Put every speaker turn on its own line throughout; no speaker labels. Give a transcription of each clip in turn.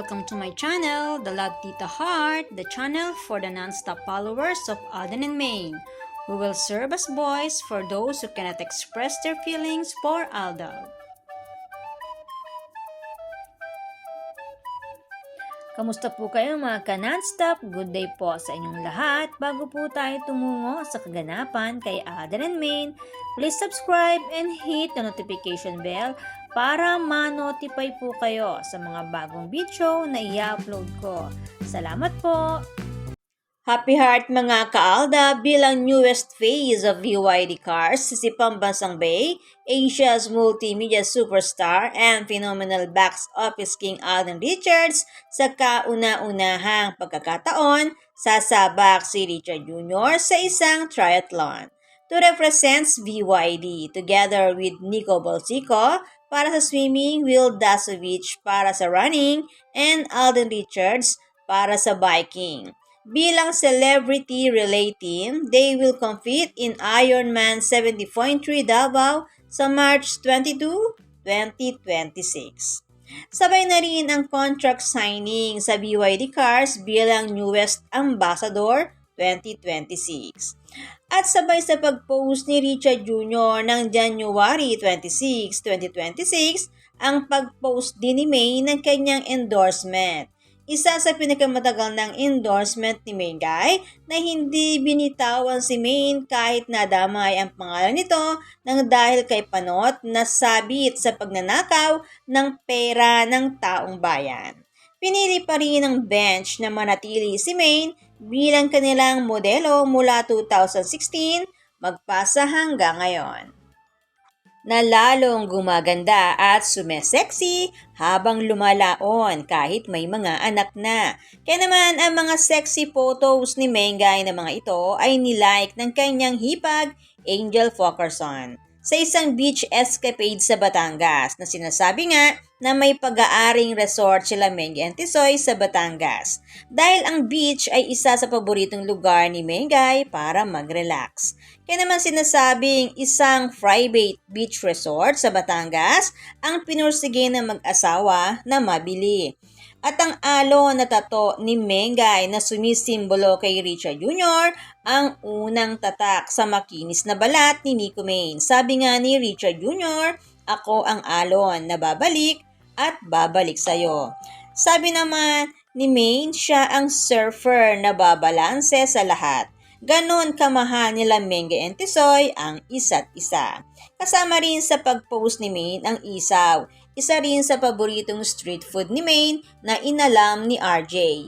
welcome to my channel, The Love Tita Heart, the channel for the non-stop followers of Alden and Maine, who will serve as voice for those who cannot express their feelings for Aldab. Kamusta po kayo mga ka-non-stop? Good day po sa inyong lahat. Bago po tayo tumungo sa kaganapan kay Alden and Maine, please subscribe and hit the notification bell para ma-notify po kayo sa mga bagong video na i-upload ko. Salamat po! Happy Heart mga ka-Alda, bilang newest phase of BYD Cars, si Pambansang Bay, Asia's multimedia superstar and phenomenal box office king Alden Richards, sa kauna-unahang pagkakataon, sasabak si Richard Jr. sa isang triathlon to represent BYD together with Nico Balsico para sa swimming, Will Dasovich para sa running, and Alden Richards para sa biking. Bilang celebrity relay team, they will compete in Ironman 70.3 Davao sa March 22, 2026. Sabay na rin ang contract signing sa BYD Cars bilang newest ambassador 2026. At sabay sa pag-post ni Richard Jr. ng January 26, 2026, ang pag-post din ni May ng kanyang endorsement. Isa sa pinakamatagal ng endorsement ni Mengay na hindi binitawan si Maine kahit nadamay ang pangalan nito nang dahil kay panot na sabit sa pagnanakaw ng pera ng taong bayan. Pinili pa rin ng bench na manatili si Maine bilang kanilang modelo mula 2016 magpasa hanggang ngayon, na lalong gumaganda at sumeseksi habang lumalaon kahit may mga anak na. Kaya naman ang mga sexy photos ni Mengay na mga ito ay nilike ng kanyang hipag Angel Fokerson sa isang beach escapade sa Batangas na sinasabi nga na may pag-aaring resort sila Mengay and Tisoy sa Batangas dahil ang beach ay isa sa paboritong lugar ni Mengay para mag-relax. Kaya naman sinasabing isang private beach resort sa Batangas ang pinursige ng mag-asawa na mabili. At ang alon na tato ni Mengay na sumisimbolo kay Richard Jr. ang unang tatak sa makinis na balat ni Nico Maine. Sabi nga ni Richard Jr., "Ako ang alon na babalik at babalik sa'yo." Sabi naman ni Maine, siya ang surfer na babalanse sa lahat. Ganon kamahal nila Mengay and Tisoy ang isa't isa. Kasama rin sa pag-post ni Maine ang isaw. Isa rin sa paboritong street food ni Maine na inalam ni RJ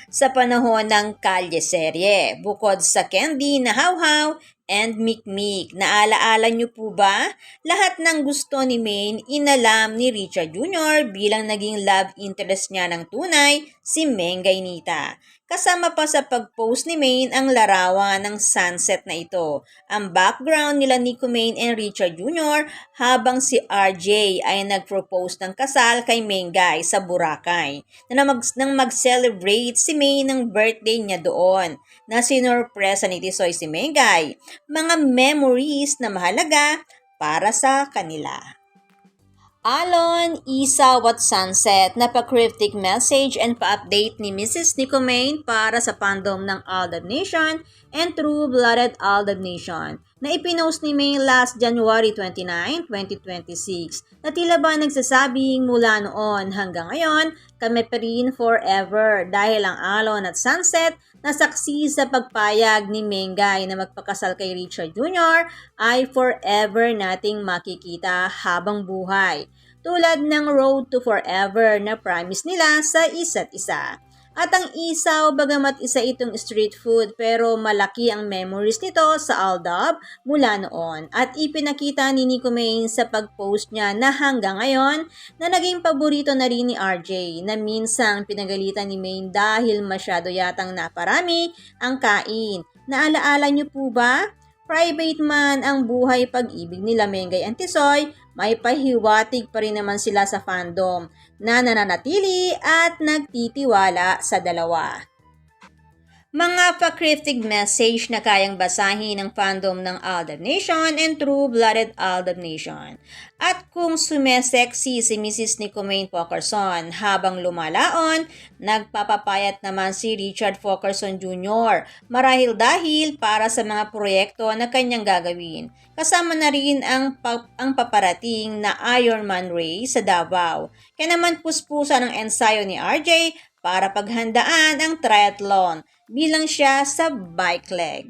sa panahon ng Kalye serye, bukod sa candy na hawhaw and mikmik. Naalaala niyo po ba? Lahat ng gusto ni Maine inalam ni Richard Jr. bilang naging love interest niya ng tunay, si Mengay Nita. Kasama pa sa pag-post ni Maine ang larawan ng sunset na ito. Ang background nila Nico Maine and Richard Jr. habang si RJ ay nag-propose ng kasal kay Mengay sa Boracay. Nang mag-celebrate si Maine ng birthday niya doon na sinorpresa ni Tisoy si Mengay. Mga memories na mahalaga para sa kanila. Alon, isaw at sunset na pa-cryptic message and pa-update ni Mrs. Nico Maine para sa fandom ng Aldab Nation and True-Blooded Aldab Nation na ipinost ni Maine last January 29, 2026 na tila ba nagsasabing mula noon hanggang ngayon, kami pa rin forever dahil ang alon at sunset na saksi sa pagpayag ni Mengay na magpakasal kay Richard Jr. ay forever nating makikita habang buhay. Tulad ng Road to Forever na promise nila sa isa't isa. At ang isaw, bagamat isa itong street food pero malaki ang memories nito sa Aldab mula noon. At ipinakita ni Nico Maine sa pag-post niya na hanggang ngayon na naging paborito na rin ni RJ na minsang pinagalitan ni Maine dahil masyado yatang naparami ang kain. Naalaala niyo po ba? Private man ang buhay pag-ibig nila Mengay and Tisoy, may pahiwatig pa rin naman sila sa fandom na nananatili at nagtitiwala sa dalawa. Mga pa-cryptic message na kayang basahin ng fandom ng Aldab Nation and True-Blooded Aldab Nation. At kung sumeseksi si Mrs. Nicomaine Fokerson habang lumalaon, nagpapapayat naman si Richard Fokerson Jr. marahil dahil para sa mga proyekto na kanyang gagawin. Kasama na rin ang paparating na Ironman race sa Davao. Kaya naman puspusa ng ensayo ni RJ para paghandaan ang triathlon bilang siya sa bike leg.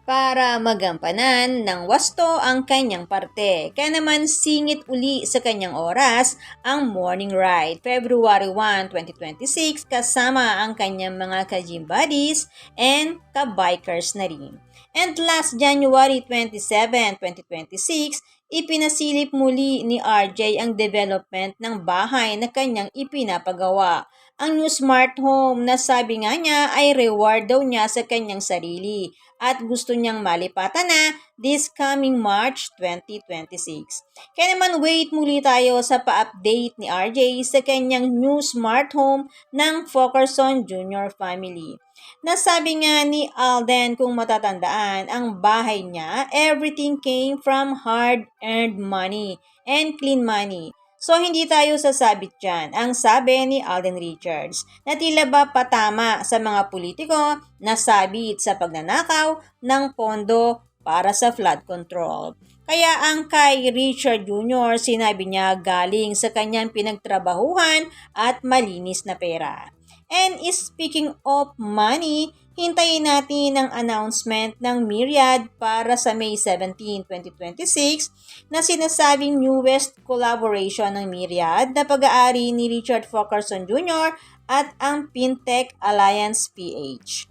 Para magampanan ng wasto ang kanyang parte. Kaya naman singit uli sa kanyang oras ang morning ride February 1, 2026 kasama ang kanyang mga ka-gym buddies and ka-bikers na rin. And last January 27, 2026, ipinasilip muli ni RJ ang development ng bahay na kanyang ipinapagawa. Ang new smart home na sabi nga niya ay reward daw niya sa kanyang sarili at gusto niyang malipatan na this coming March 2026. Kaya naman wait muli tayo sa pa-update ni RJ sa kanyang new smart home ng Fokerson Jr. family. Nasabi nga ni Alden kung matatandaan ang bahay niya, everything came from hard-earned money and clean money. So, hindi tayo sasabit dyan, ang sabi ni Alden Richards, na tila ba patama sa mga politiko na sabit sa pagnanakaw ng pondo para sa flood control. Kaya ang kay Richard Jr. sinabi niya galing sa kanyang pinagtrabahuhan at malinis na pera. And speaking of money, hintayin natin ang announcement ng Myriad para sa May 17, 2026 na sinasabing newest collaboration ng Myriad na pag-aari ni Richard Fokerson Jr. at ang Fintech Alliance PH.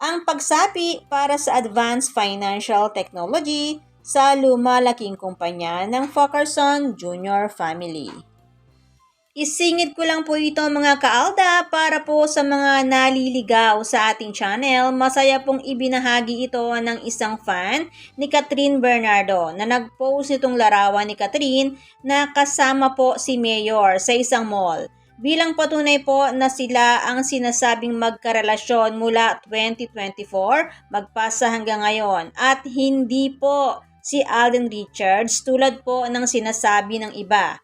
Ang pagsapi para sa advanced financial technology sa lumalaking kumpanya ng Fokerson Jr. family. Isingit ko lang po ito mga ka-Alda para po sa mga naliligaw sa ating channel. Masaya pong ibinahagi ito ng isang fan ni Catherine Bernardo na nag-post itong larawan ni Catherine na kasama po si Mayor sa isang mall. Bilang patunay po na sila ang sinasabing magkarelasyon mula 2024 magpasa hanggang ngayon at hindi po si Alden Richards tulad po ng sinasabi ng iba.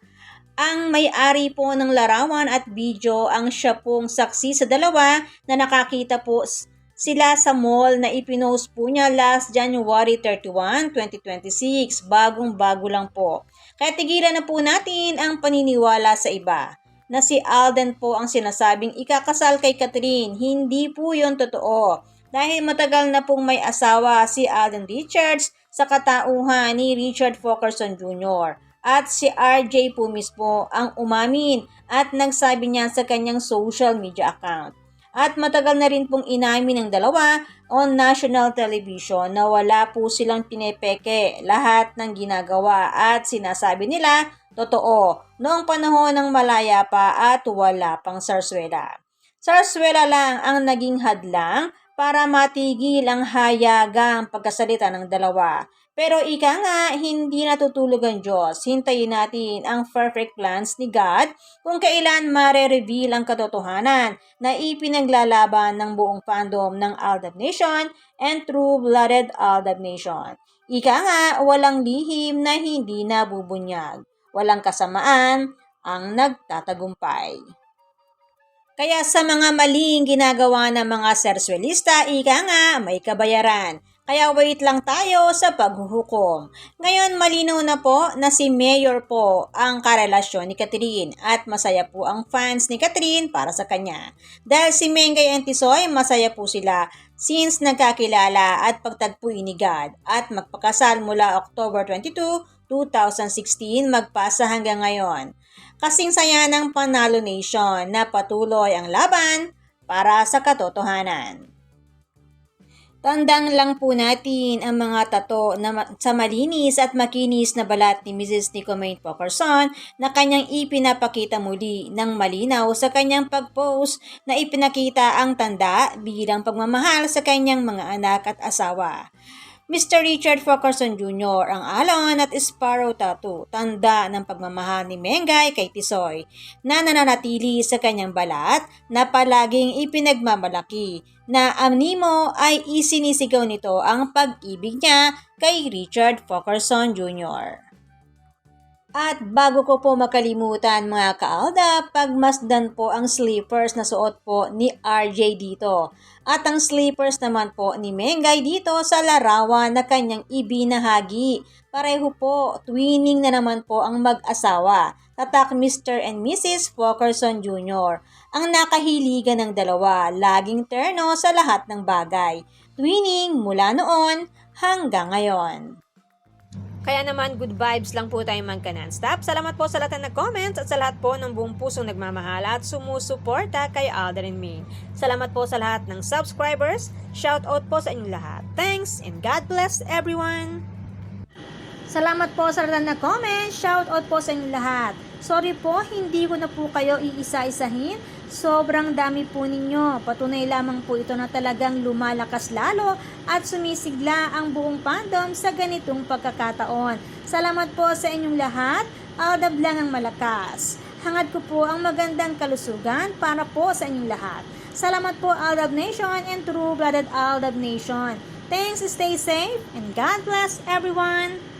Ang may-ari po ng larawan at video ang siya pong saksi sa dalawa na nakakita po sila sa mall na ipinost po niya last January 31, 2026. Bagong-bago lang po. Kaya tigilan na po natin ang paniniwala sa iba na si Alden po ang sinasabing ikakasal kay Catherine. Hindi po yon totoo. Dahil matagal na pong may asawa si Alden Richards sa katauhan ni Richard Fokerson Jr. At si RJ po mismo ang umamin at nagsabi niya sa kanyang social media account. At matagal na rin pong inamin ng dalawa on national television na wala po silang pinepeke lahat ng ginagawa at sinasabi nila totoo noong panahon ng malaya pa at wala pang sarswela. Sarswela lang ang naging hadlang para matigil ang hayagang pagkasalita ng dalawa. Pero ika nga, hindi natutulog ang Diyos. Hintayin natin ang perfect plans ni God kung kailan mare-reveal ang katotohanan na ipinaglalaban ng buong fandom ng Aldab Nation and True-Blooded Aldab Nation. Ika nga, walang lihim na hindi nabubunyag. Walang kasamaan ang nagtatagumpay. Kaya sa mga maling ginagawa ng mga serswelista, ika nga, may kabayaran. Kaya wait lang tayo sa paghuhukom. Ngayon malinaw na po na si Mayor po ang karelasyon ni Catherine at masaya po ang fans ni Catherine para sa kanya. Dahil si Mengay and Tisoy, masaya po sila since nagkakilala at pagtagpuin ni God at magpakasal mula October 22, 2016 magpasa hanggang ngayon. Kasing saya ng Panalo Nation na patuloy ang laban para sa katotohanan. Tandang lang po natin ang mga tato na sa malinis at makinis na balat ni Mrs. Nicomaine Fokerson na kanyang ipinapakita muli ng malinaw sa kanyang pag-post na ipinakita ang tanda bilang pagmamahal sa kanyang mga anak at asawa. Mr. Richard Fulkerson Jr., ang alon at Sparrow Tattoo, tanda ng pagmamahal ni Mengay kay Tisoy, na nananatili sa kanyang balat na palaging ipinagmamalaki na animo ay isinisigaw nito ang pag-ibig niya kay Richard Fulkerson Jr. At bago ko po makalimutan mga ka-Aldab, pagmasdan po ang slippers na suot po ni RJ dito. At ang slippers naman po ni Mengay dito sa larawan na kanyang ibinahagi. Pareho po, twinning na naman po ang mag-asawa. Tatak Mr. and Mrs. Fulkerson Jr. Ang nakahiligan ng dalawa, laging terno sa lahat ng bagay. Twinning mula noon hanggang ngayon.
Kaya naman, good vibes lang po tayo man non-stop. Salamat po sa lahat na nag-comments at sa lahat po ng buong pusong nagmamahal at sumusuporta kay Alden and Maine. Salamat po sa lahat ng subscribers. Shout out po sa inyong lahat. Thanks and God bless everyone!
Salamat po sa lahat na comment. Shout out po sa inyong lahat. Sorry po, hindi ko na po kayo iisa-isahin. Sobrang dami po ninyo. Patunay lamang po ito na talagang lumalakas lalo at sumisigla ang buong fandom sa ganitong pagkakataon. Salamat po sa inyong lahat. Aldab lang ang malakas. Hangad ko po ang magandang kalusugan para po sa inyong lahat. Salamat po Aldab Nation and True-Blooded Aldab Nation. Thanks, stay safe, and God bless everyone!